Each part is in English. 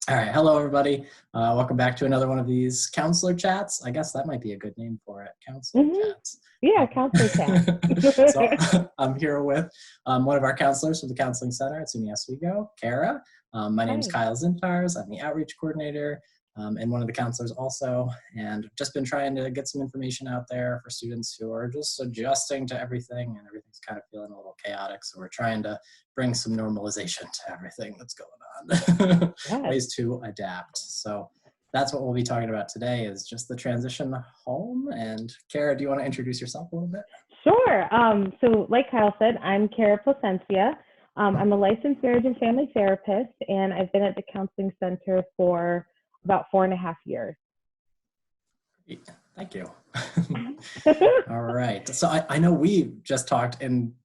All right. Hello, everybody. Welcome back to another one of these counselor chats. I guess that might be a good name for it, counselor hmm chats. Yeah, counselor chat. So I'm here with one of our counselors from the Counseling Center at SUNY Oswego, Cara. My name's Hi. Kyle Dzintars. I'm the outreach coordinator and one of the counselors also. And just been trying to get some information out there for students who are just adjusting to everything and everything's kind of feeling a little chaotic. So we're trying to bring some normalization to everything that's going on. Yes. Ways to adapt. So that's what we'll be talking about today is just the transition home. And Cara, do you want to introduce yourself a little bit? Sure. So like Kyle said, I'm Cara Placencia. I'm a licensed marriage and family therapist, and I've been at the Counseling Center for about 4.5 years. Thank you. All right. So I know we just talked in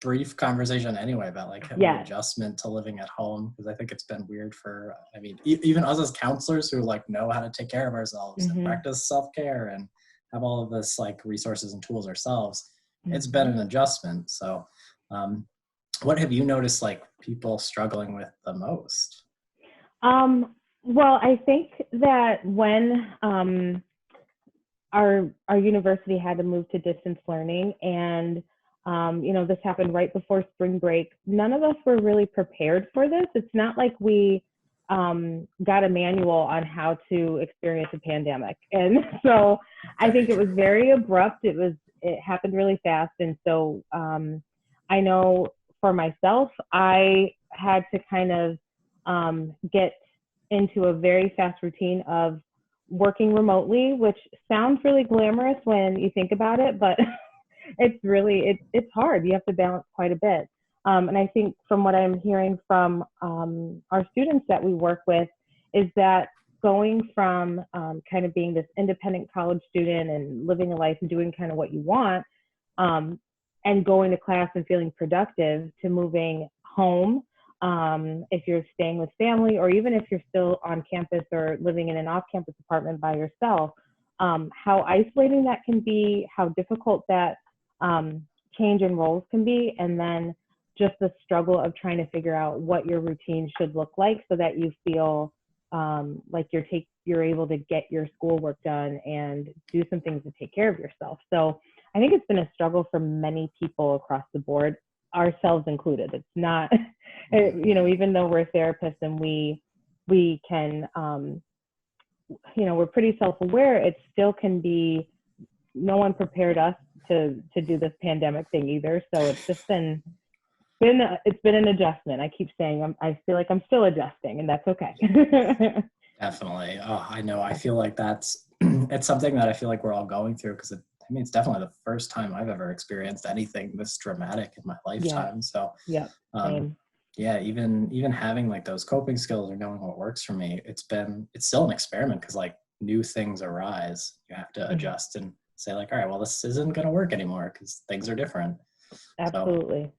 brief conversation anyway about like the Yes. adjustment to living at home, because I think it's been weird for, I mean, even us as counselors who like know how to take care of ourselves and hmm practice self-care and have all of this like resources and tools ourselves. It's been hmm an adjustment. So what have you noticed like people struggling with the most? Well, I think that when our university had to move to distance learning, and this happened right before spring break, none of us were really prepared for this. It's not like we got a manual on how to experience a pandemic, and so I Very think it was true. very abrupt. It happened really fast, and so I know for myself, I had to kind of get into a very fast routine of working remotely, which sounds really glamorous when you think about it, but it's hard. You have to balance quite a bit. And I think from what I'm hearing from our students that we work with is that going from kind of being this independent college student and living a life and doing kind of what you want, and going to class and feeling productive, to moving home, if you're staying with family, or even if you're still on campus or living in an off-campus apartment by yourself, how isolating that can be, how difficult that change in roles can be, and then just the struggle of trying to figure out what your routine should look like so that you feel like you're able to get your schoolwork done and do some things to take care of yourself. So I think it's been a struggle for many people across the board, ourselves included. It's not, even though we're therapists and we can, we're pretty self-aware, it still can be, no one prepared us to do this pandemic thing either. So it's just it's been an adjustment. I keep saying I feel like I'm still adjusting, and that's okay. Definitely. Oh, I know. I feel like it's something that I feel like we're all going through because it's definitely the first time I've ever experienced anything this dramatic in my Yes. lifetime. So, Yep. um, Same. yeah, even having like those coping skills or knowing what works for me, it's still an experiment because like new things arise. You have to Mhm. adjust and say like, all right, well, this isn't going to work anymore because things are different. So Absolutely.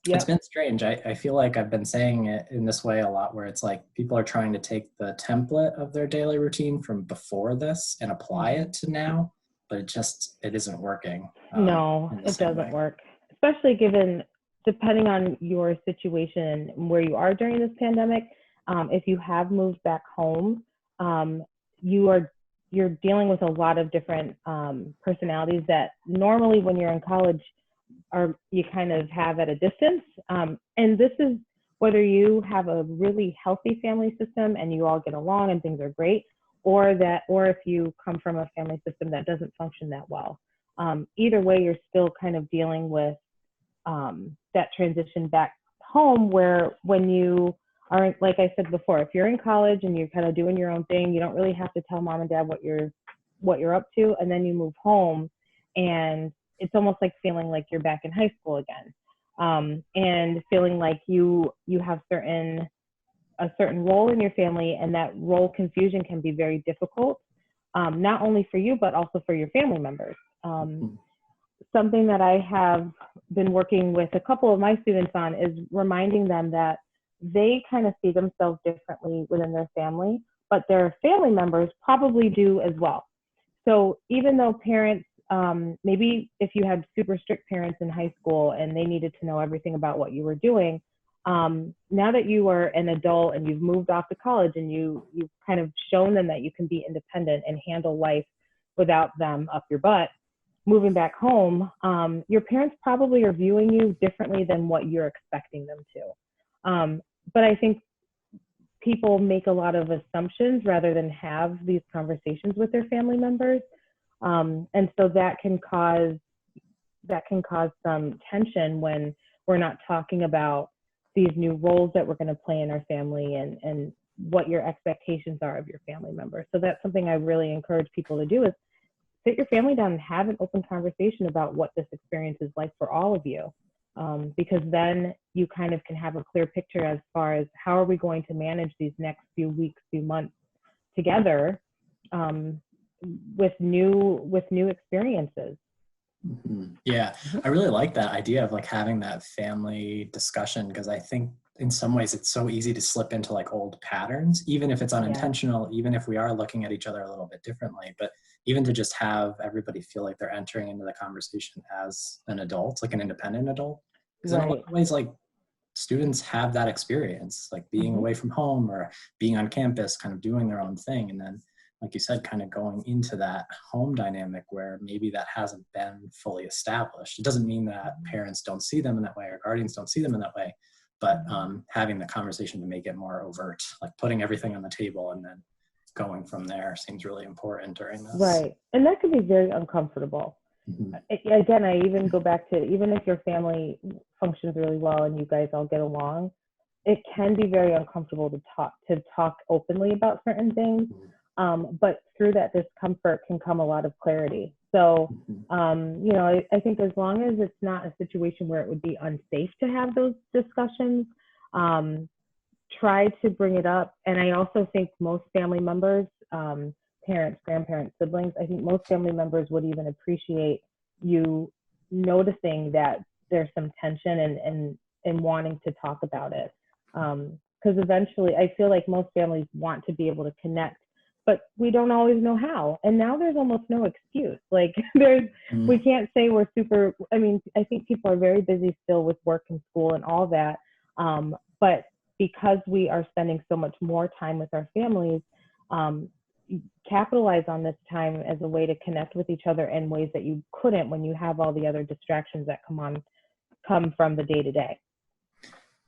it's Yep. been strange. I feel like I've been saying it in this way a lot where it's like people are trying to take the template of their daily routine from before this and apply Mhm. it to now, but it isn't working No, in the it same doesn't way. work, especially depending on your situation and where you are during this pandemic. If you have moved back home, um, you're dealing with a lot of different personalities that normally when you're in college you kind of have at a distance. And this is whether you have a really healthy family system and you all get along and things are great, or if you come from a family system that doesn't function that well. Either way, you're still kind of dealing with that transition back home, where when you are, like I said before, if you're in college and you're kind of doing your own thing, you don't really have to tell mom and dad what you're up to, and then you move home, and it's almost like feeling like you're back in high school again, and feeling like you have a certain role in your family, and that role confusion can be very difficult, not only for you but also for your family members. Something that I have been working with a couple of my students on is reminding them that they kind of see themselves differently within their family, but their family members probably do as well. So even though parents, maybe if you had super strict parents in high school and they needed to know everything about what you were doing, Now that you are an adult and you've moved off to college and you've kind of shown them that you can be independent and handle life without them up your butt, moving back home, your parents probably are viewing you differently than what you're expecting them to. But I think people make a lot of assumptions rather than have these conversations with their family members. And so that can cause some tension when we're not talking about these new roles that we're going to play in our family and what your expectations are of your family members. So that's something I really encourage people to do, is sit your family down and have an open conversation about what this experience is like for all of you. Because then you kind of can have a clear picture as far as how are we going to manage these next few weeks, few months together, with new experiences. Mm-hmm. Yeah, I really like that idea of like having that family discussion, because I think in some ways it's so easy to slip into like old patterns, even if it's unintentional, even if we are looking at each other a little bit differently. But even to just have everybody feel like they're entering into the conversation as an adult, like an independent adult, because in a lot of ways, like students have that experience, like being away from home or being on campus, kind of doing their own thing. And then, like you said, kind of going into that home dynamic where maybe that hasn't been fully established. It doesn't mean that parents don't see them in that way or guardians don't see them in that way, but having the conversation to make it more overt, like putting everything on the table and then going from there seems really important during this. Right. And that can be very uncomfortable. Again, I even go back to, even if your family functions really well and you guys all get along, it can be very uncomfortable to talk openly about certain things. But through that discomfort can come a lot of clarity. So, I think as long as it's not a situation where it would be unsafe to have those discussions, try to bring it up. And I also think most family members, parents, grandparents, siblings, I think most family members would even appreciate you noticing that there's some tension and wanting to talk about it. Because eventually I feel like most families want to be able to connect, but we don't always know how. And now there's almost no excuse. Like we can't say we're super, I mean, I think people are very busy still with work and school and all that. But because we are spending so much more time with our families, capitalize on this time as a way to connect with each other in ways that you couldn't when you have all the other distractions that come from the day to day.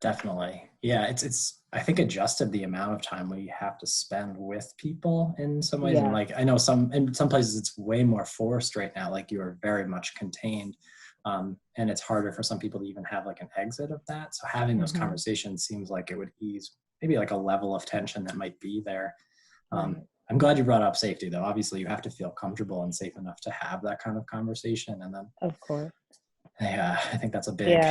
Definitely. Yeah, it's I think adjusted the amount of time we have to spend with people in some ways. And like I know in some places it's way more forced right now, like you are very much contained. And it's harder for some people to even have like an exit of that. So having those conversations seems like it would ease maybe like a level of tension that might be there. I'm glad you brought up safety though. Obviously you have to feel comfortable and safe enough to have that kind of conversation. And then of course, I think that's a big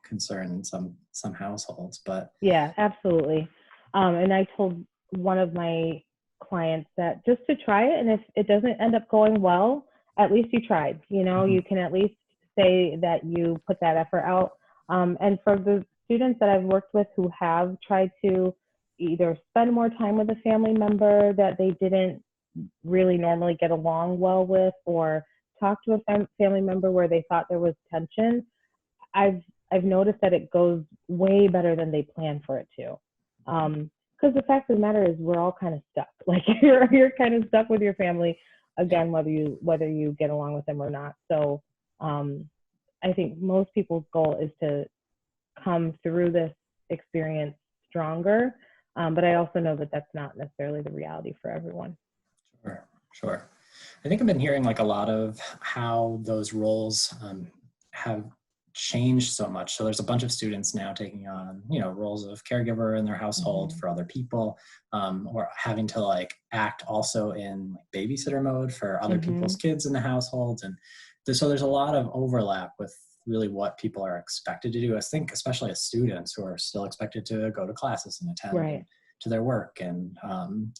concern in some households, but yeah, absolutely. And I told one of my clients that just to try it, and if it doesn't end up going well, at least you tried. You can at least say that you put that effort out. And for the students that I've worked with who have tried to either spend more time with a family member that they didn't really normally get along well with, or talk to a family member where they thought there was tension, I've noticed that it goes way better than they planned for it to. Because the fact of the matter is we're all kind of stuck. Like you're kind of stuck with your family, again, whether you get along with them or not. So I think most people's goal is to come through this experience stronger. But I also know that that's not necessarily the reality for everyone. Sure. I think I've been hearing like a lot of how those roles have changed so much. So there's a bunch of students now taking on, roles of caregiver in their household for other people, or having to like act also in like babysitter mode for other people's kids in the household. And so there's a lot of overlap with really what people are expected to do. I think especially as students who are still expected to go to classes and attend to their work and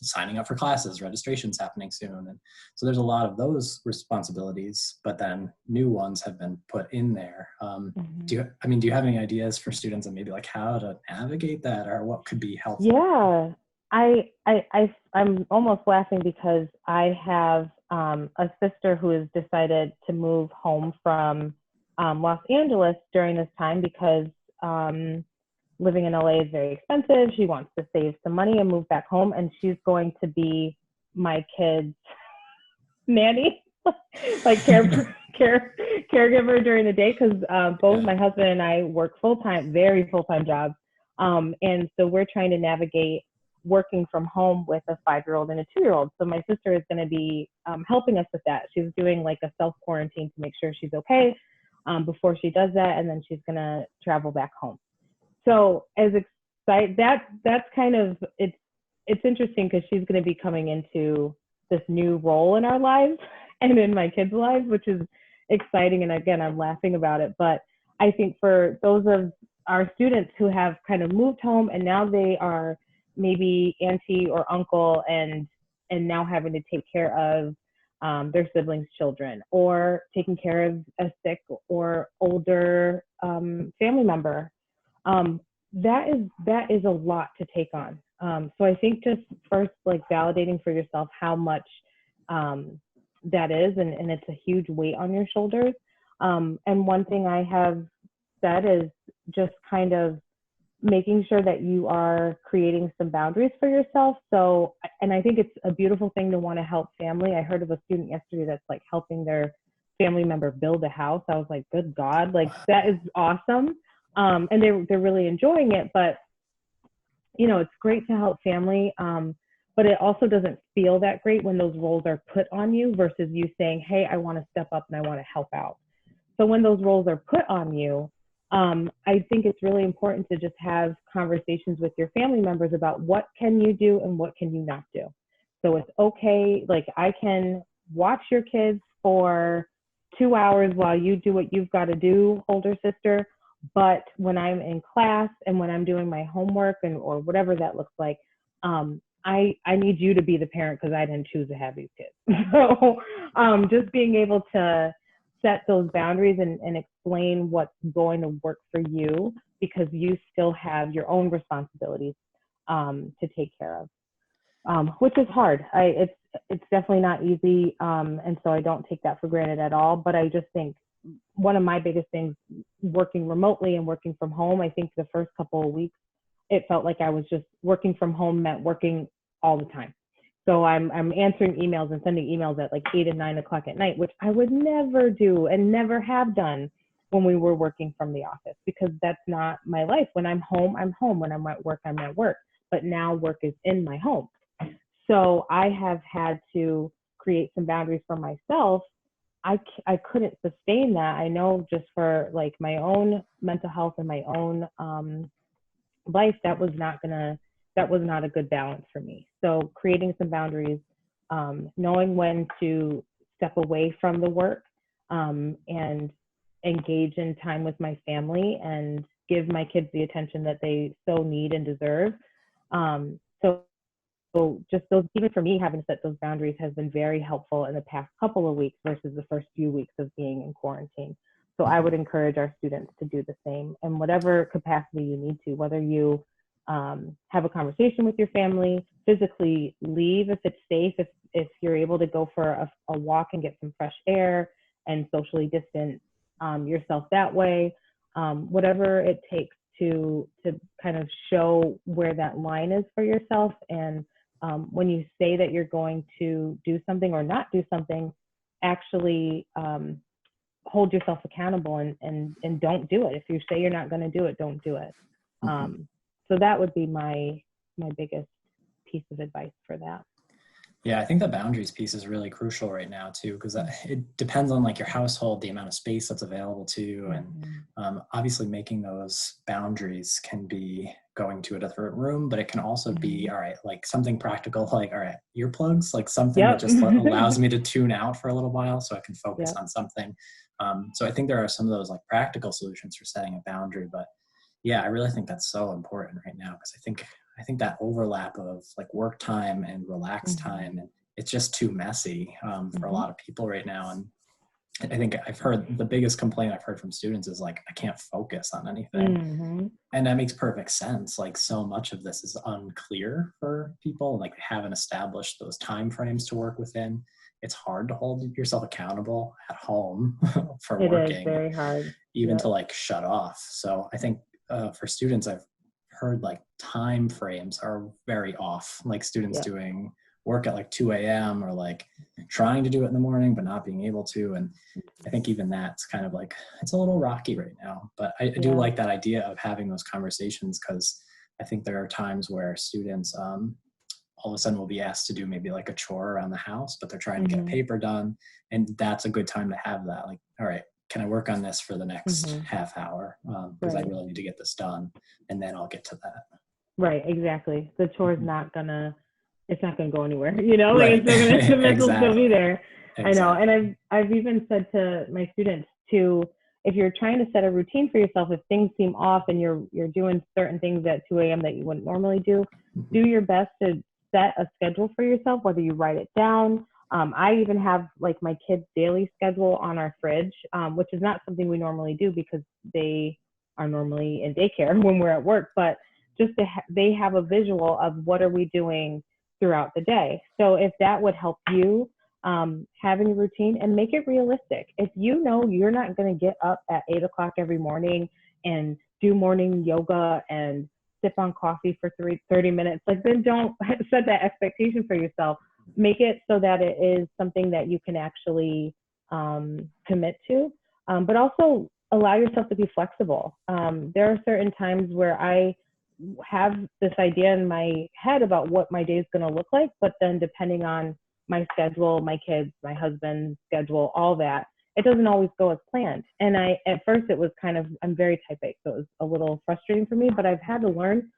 signing up for classes, registration's happening soon. And so there's a lot of those responsibilities, but then new ones have been put in there. Do you have any ideas for students and maybe like how to navigate that or what could be helpful? Yeah, I'm almost laughing because I have a sister who has decided to move home from Los Angeles during this time because living in LA is very expensive. She wants to save some money and move back home, and she's going to be my kid's nanny, like caregiver during the day, because both my husband and I work full-time, very full-time jobs. And so we're trying to navigate working from home with a 5-year-old and a 2-year-old. So my sister is going to be helping us with that. She's doing like a self-quarantine to make sure she's okay before she does that, and then she's going to travel back home. So as excited, that's kind of, it's interesting because she's going to be coming into this new role in our lives and in my kids' lives, which is exciting. And again, I'm laughing about it. But I think for those of our students who have kind of moved home and now they are maybe auntie or uncle and now having to take care of their siblings' children, or taking care of a sick or older family member, that is a lot to take on. So I think just first, like, validating for yourself how much that is, and it's a huge weight on your shoulders. And one thing I have said is just kind of making sure that you are creating some boundaries for yourself. So, and I think it's a beautiful thing to want to help family. I heard of a student yesterday that's like helping their family member build a house. I was like, good God, like that is awesome. And they're really enjoying it, but you know, it's great to help family. But it also doesn't feel that great when those roles are put on you versus you saying, hey, I want to step up and I want to help out. So when those roles are put on you, I think it's really important to just have conversations with your family members about what can you do and what can you not do. So it's okay, like I can watch your kids for 2 hours while you do what you've got to do, older sister, but when I'm in class and when I'm doing my homework or whatever that looks like, I need you to be the parent because I didn't choose to have these kids. So just being able to set those boundaries and explain what's going to work for you, because you still have your own responsibilities to take care of, which is hard. It's definitely not easy, and so I don't take that for granted at all. But I just think one of my biggest things working remotely and working from home, I think the first couple of weeks, it felt like I was just working from home meant working all the time. So I'm answering emails and sending emails at like 8 and 9 o'clock at night, which I would never do and never have done when we were working from the office, because that's not my life. When I'm home, I'm home. When I'm at work, I'm at work. But now work is in my home. So I have had to create some boundaries for myself. I couldn't sustain that. I know just for like my own mental health and my own life, that was not a good balance for me. So creating some boundaries, knowing when to step away from the work and engage in time with my family and give my kids the attention that they so need and deserve. So just those, even for me, having set those boundaries has been very helpful in the past couple of weeks versus the first few weeks of being in quarantine. So I would encourage our students to do the same in whatever capacity you need to, whether you have a conversation with your family, physically leave if it's safe, if you're able to go for a walk and get some fresh air and socially distance yourself that way, whatever it takes to kind of show where that line is for yourself. And when you say that you're going to do something or not do something, actually hold yourself accountable and don't do it. If you say you're not going to do it, don't do it. So that would be my biggest piece of advice for that. Yeah, I think the boundaries piece is really crucial right now too, because it depends on like your household, the amount of space that's available to you. And obviously making those boundaries can be going to a different room, but it can also be, all right, like something practical, like, all right, earplugs, like something that just allows me to tune out for a little while so I can focus on something. So I think there are some of those like practical solutions for setting a boundary, but yeah, I really think that's so important right now, because I think that overlap of like work time and relaxed time, and it's just too messy for a lot of people right now. And I think I've heard the biggest complaint I've heard from students is like, I can't focus on anything. And that makes perfect sense. Like so much of this is unclear for people, like they haven't established those time frames to work within. It's hard to hold yourself accountable at home for working. It is very hard. Even to like shut off. So I think for students, I've heard like time frames are very off, like students Yep. doing work at like 2 a.m. or like trying to do it in the morning but not being able to. And I think even that's kind of like, it's a little rocky right now, but I do Yeah. like that idea of having those conversations, because I think there are times where students all of a sudden will be asked to do maybe like a chore around the house, but they're trying to get a paper done. And that's a good time to have that. Like, all right, can I work on this for the next half hour? Because I Right. really need to get this done, and then I'll get to that. Right, exactly. The chore is not gonna, it's not gonna go anywhere. You know, like Right. it's still gonna, the mental will still be Exactly. there. I know, Exactly. and I've even said to my students too, if you're trying to set a routine for yourself, if things seem off and you're doing certain things at 2 a.m. that you wouldn't normally do, do your best to set a schedule for yourself, whether you write it down. I even have like my kids' daily schedule on our fridge, which is not something we normally do because they are normally in daycare when we're at work, but just to they have a visual of what are we doing throughout the day. So if that would help you, having a routine, and make it realistic. If you know you're not going to get up at 8 o'clock every morning and do morning yoga and sip on coffee for 30 minutes, like then don't set that expectation for yourself. Make it so that it is something that you can actually commit to, but also allow yourself to be flexible. There are certain times where I have this idea in my head about what my day is going to look like, but then depending on my schedule, my kids, my husband's schedule, all that, it doesn't always go as planned. And at first it was kind of, I'm very type A, so it was a little frustrating for me, but I've had to learn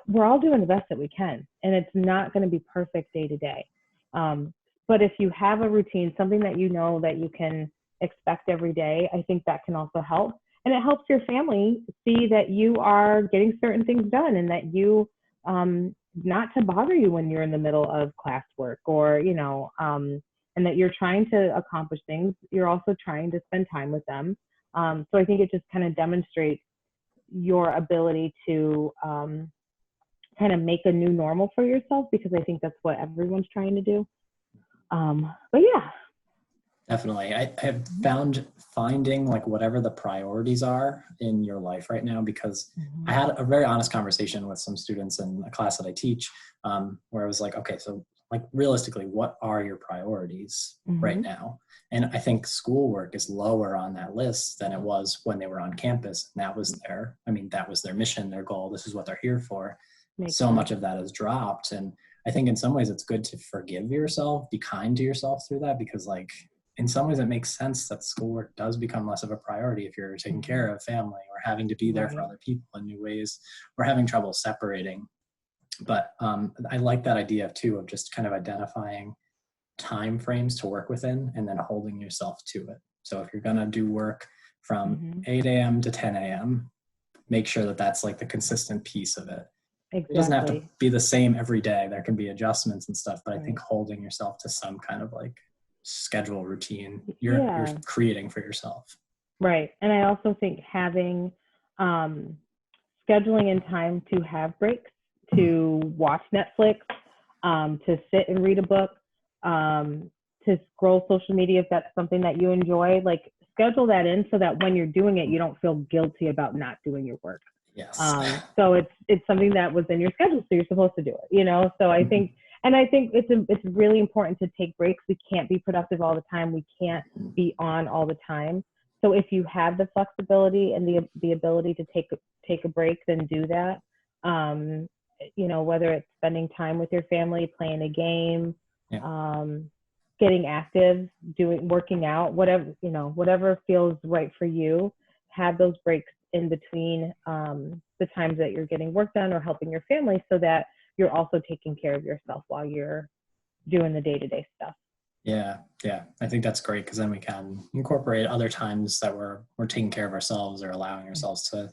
we're all doing the best that we can, and it's not going to be perfect day to day. But if you have a routine, something that you know that you can expect every day, I think that can also help. And it helps your family see that you are getting certain things done, and that you, not to bother you when you're in the middle of classwork, or, and that you're trying to accomplish things. You're also trying to spend time with them. So I think it just kind of demonstrates your ability to kind of make a new normal for yourself, because I think that's what everyone's trying to do. But yeah. Definitely. I have found finding like whatever the priorities are in your life right now, because I had a very honest conversation with some students in a class that I teach, where I was like, okay, so like realistically, what are your priorities right now? And I think schoolwork is lower on that list than it was when they were on campus. And that was that was their mission, their goal. This is what they're here for. Makes So sense. much of that has dropped. And I think in some ways it's good to forgive yourself, be kind to yourself through that, because like in some ways it makes sense that schoolwork does become less of a priority if you're taking care of family, or having to be there for other people in new ways, or having trouble separating. But I like that idea too of just kind of identifying time frames to work within and then holding yourself to it. So if you're going to do work from 8 a.m. to 10 a.m., make sure that that's like the consistent piece of it. Exactly. It doesn't have to be the same every day. There can be adjustments and stuff, but I think holding yourself to some kind of like schedule routine you're creating for yourself. Right. And I also think having scheduling in time to have breaks, to watch Netflix, to sit and read a book, to scroll social media if that's something that you enjoy, like schedule that in so that when you're doing it, you don't feel guilty about not doing your work. Yes. So it's something that was in your schedule, so you're supposed to do it, So I think, and I think it's really important to take breaks. We can't be productive all the time. We can't be on all the time. So if you have the flexibility and the ability to take a break, then do that. Whether it's spending time with your family, playing a game, getting active, working out, whatever feels right for you. Have those breaks in between the times that you're getting work done or helping your family, so that you're also taking care of yourself while you're doing the day-to-day stuff. Yeah. I think that's great, because then we can incorporate other times that we're taking care of ourselves or allowing ourselves to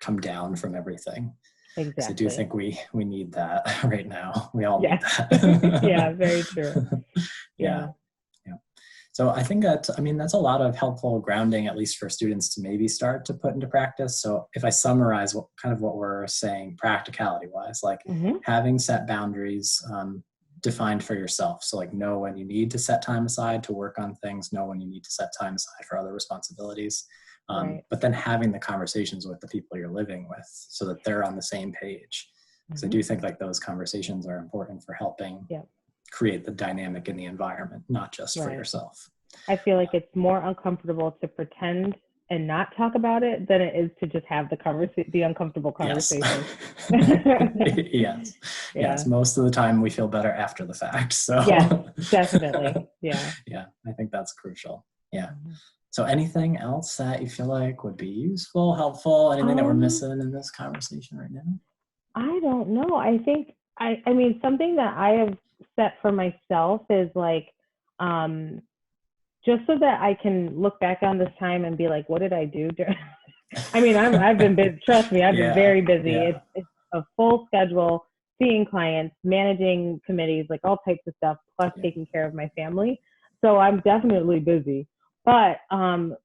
come down from everything. Exactly. I do think we need that right now. We all need that. Yeah, very true. Yeah. So I think that's a lot of helpful grounding, at least for students to maybe start to put into practice. So if I summarize what we're saying practicality wise, like having set boundaries defined for yourself. So like know when you need to set time aside to work on things, know when you need to set time aside for other responsibilities. Right. But then having the conversations with the people you're living with so that they're on the same page. Because I do think like those conversations are important for helping Yeah. create the dynamic in the environment, not just for Right. yourself. I feel like it's more uncomfortable to pretend and not talk about it than it is to just have the uncomfortable conversation. Yes. Yeah. Yes. Most of the time we feel better after the fact. So Yes, definitely. Yeah. Yeah, I think that's crucial. Yeah. So anything else that you feel like would be useful, helpful, anything that we're missing in this conversation right now? I don't know. I think I mean something that I have set for myself is like just so that I can look back on this time and be like, what did I do? I mean, I've been busy. Trust me, I've been very busy. Yeah. It's a full schedule, seeing clients, managing committees, like all types of stuff, plus taking care of my family. So I'm definitely busy. But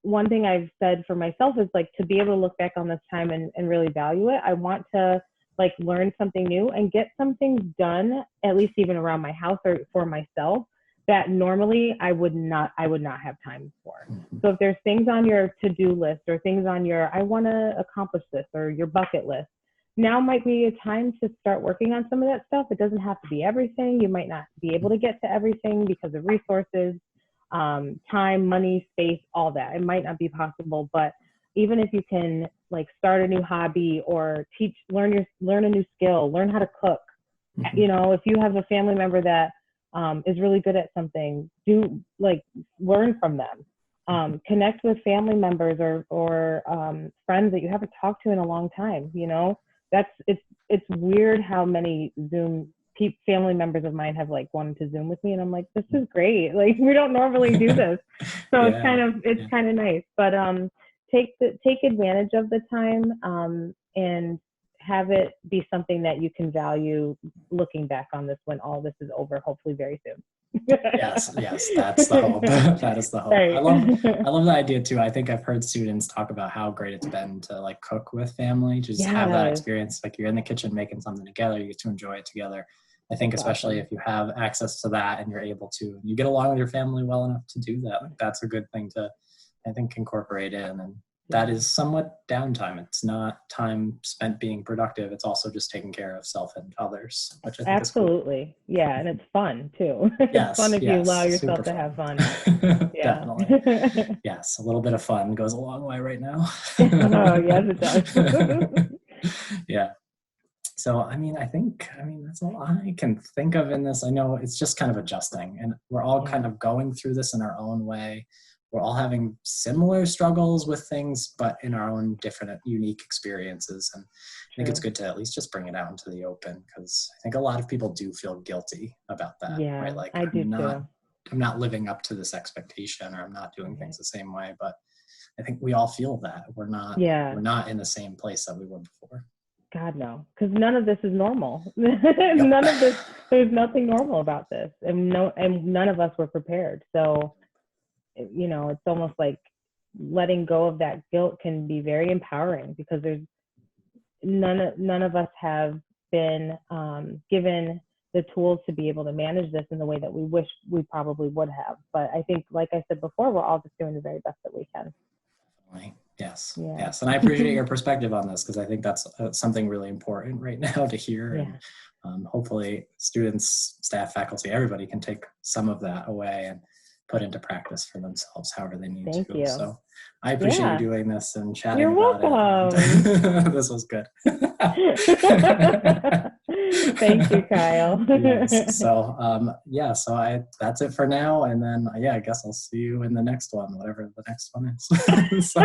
one thing I've said for myself is like to be able to look back on this time and really value it. I want to like learn something new and get some things done, at least even around my house or for myself, that normally I would not have time for. So if there's things on your to-do list or things on your, I want to accomplish this, or your bucket list, now might be a time to start working on some of that stuff. It doesn't have to be everything. You might not be able to get to everything because of resources, time, money, space, all that. It might not be possible, but even if you can like start a new hobby or learn a new skill, learn how to cook. You know, if you have a family member that is really good at something, do like learn from them. Connect with family members or friends that you haven't talked to in a long time. You know, it's weird how many family members of mine have like wanted to Zoom with me, and I'm like, this is great. Like we don't normally do this, so it's kind of nice. But take advantage of the time and have it be something that you can value looking back on this when all this is over, hopefully very soon. Yes, that's the hope. That is the hope. Right. I love the idea too. I think I've heard students talk about how great it's been to like cook with family, just have that experience. Like you're in the kitchen making something together, you get to enjoy it together. I think especially if you have access to that and you're able to, you get along with your family well enough to do that. Like that's a good thing to, I think, incorporate in. And that is somewhat downtime. It's not time spent being productive. It's also just taking care of self and others, which I think absolutely is cool. Yeah, and it's fun too. It's fun if you allow yourself to have fun. Definitely. Yes, a little bit of fun goes a long way right now. Oh, yes, it does. Yeah. So, I mean, that's all I can think of in this. I know it's just kind of adjusting, and we're all kind of going through this in our own way. We're all having similar struggles with things, but in our own different, unique experiences. And I think it's good to at least just bring it out into the open, because I think a lot of people do feel guilty about that. Yeah, right? Like I do too. I'm not living up to this expectation, or I'm not doing things the same way. But I think we all feel that we're not in the same place that we were before. God, no, because none of this is normal. None of this, there's nothing normal about this. And none of us were prepared. So, you know, it's almost like letting go of that guilt can be very empowering, because there's none of us have been given the tools to be able to manage this in the way that we wish we probably would have. But I think, like I said before, we're all just doing the very best that we can. Yes. And I appreciate your perspective on this, because I think that's something really important right now to hear. And hopefully students, staff, faculty, everybody can take some of that away and put into practice for themselves however they need to. You. So I appreciate you doing this and chatting You're about welcome. it. This was good. Thank you, Kyle. Yes. So that's it for now. And then I guess I'll see you in the next one, whatever the next one is. So